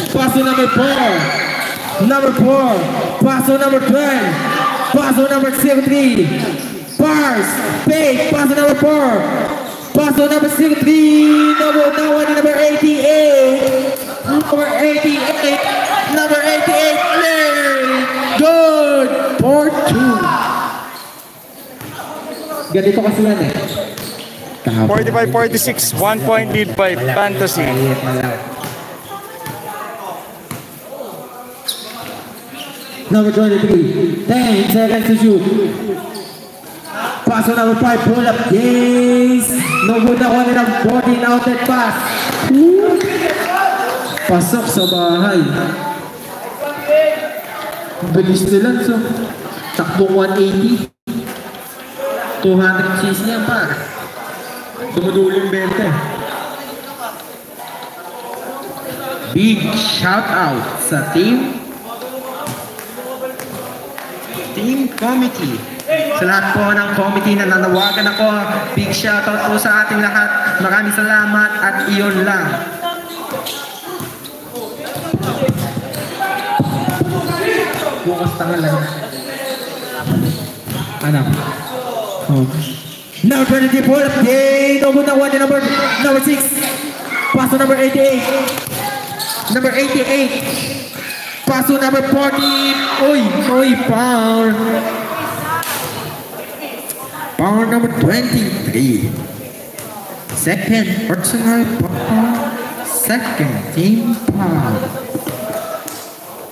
Paso number 4. Number 4. Paso number 12. Paso number 73. Pars. Fake. Paso number 4. Paso number 73. Number 88. Number 88. Number 88. Play. Good. 4-2. Ganito kasi yan eh. 45-46, 1 point lead by Fantasy. Number 23, 10 seconds to shoot. Pass on number 5, pull up, yes! No good na 1 and 14 outlet pass. Pasok sa bahay. Bilis nila, so takbong 180. 200 cheese niya pa. Dumudulong 20. Big shout out sa team committee. Sa lahat po ng committee na nanawagan ako, big shout out po sa ating lahat. Maraming salamat at iyon lang. Bukas tangal lang. Ano? Oh. Number 23, pull up, yay! No good na 1 number 6. Paso number 88. Number 88. Paso number 40. Uy, foul. Foul number 23. Second personal foul. Second team foul.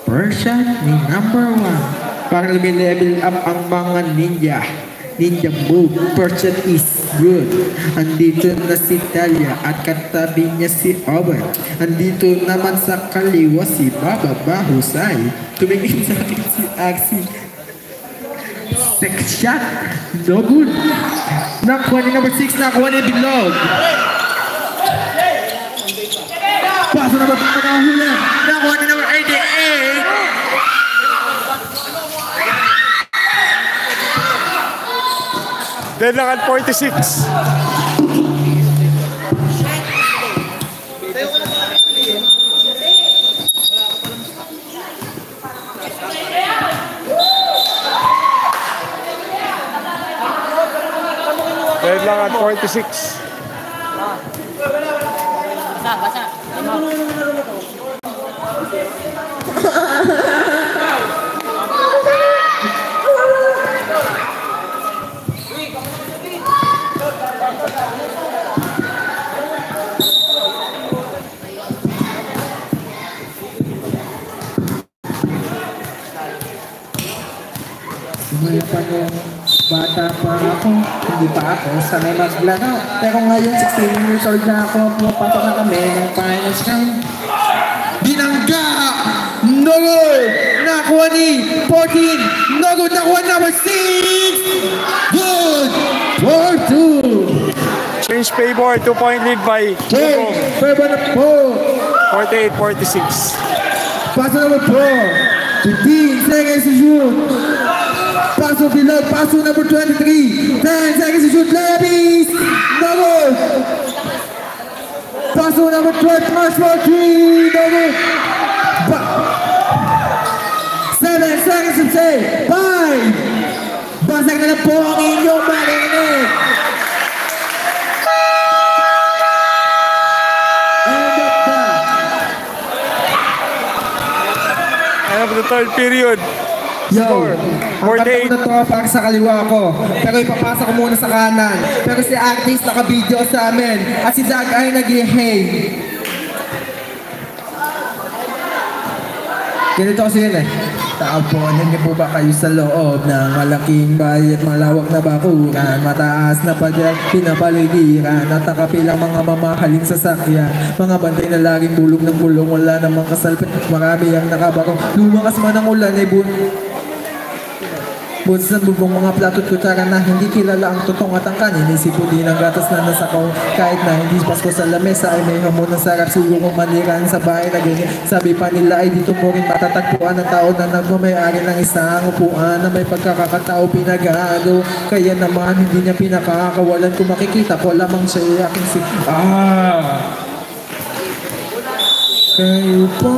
First shot ni number 1. Para level up ang mga ninja. Ninja move, person is good. Andito na si Talia at katabi niya si Owen. Andito naman sa kaliwa si Baba Bahusay. Tumingin sa akin si Axie. Second shot, no good. Nakuha ni number 6, nakuha ni Bilog. Paso number 5, nakahula. Nakuha ni number 88. Deadlock at 46. Deadlock at 46. Basa. Simula pa nung bata pa ako, hindi pa ako sanay maglaro. Pero ngayon, 16 years old na ako, pumapasok na kami ng finals round. Binangga! No good! Nakuha ni 14! No good! Nakuha number 6! Good! 4-2! Change favor, 2 point lead by Hugo. Favor na po! 48-46. Paso number 4. 15 seconds to shoot. Paso below. Paso number 23. 10 seconds to shoot. Levis. No good. Paso number 12. Pass for 3. No good. 7 seconds to say. 5. Basag na lang po ang inyong marinig. End of the third period. Yo, ang katong na tropa sa kaliwa ko. Pero ipapasa ko muna sa kanan. Pero si Artis naka-video sa amin. At si Zach ay nag-hey. Ganito kasi yun eh. Taaponan niyo po ba kayo sa loob ng malaking bahay at malawak na bakuran? Mataas na pinapaligiran at nakapilang mga mamahaling sasakyan. Mga bantay na laging bulong ng bulong, wala namang kasalpit. Marami ang nakabarong. Lumakas man ang ulan ay butas ng bubong mga plato at kutsara na hindi kilala ang tutong at ang kanin. Isipo din ang gatas na nasakaw kahit na hindi pasko sa lamesa ay may hamon ng sarap siguro maniraan sa bahay na ganyan. Sabi pa nila ay dito mo rin matatagpuan ng tao na nagmamayari ng isang upuan na may pagkakakatao pinag-aalo. Kaya naman hindi niya pinakakawalan kung makikita ko lamang siya aking kayo po.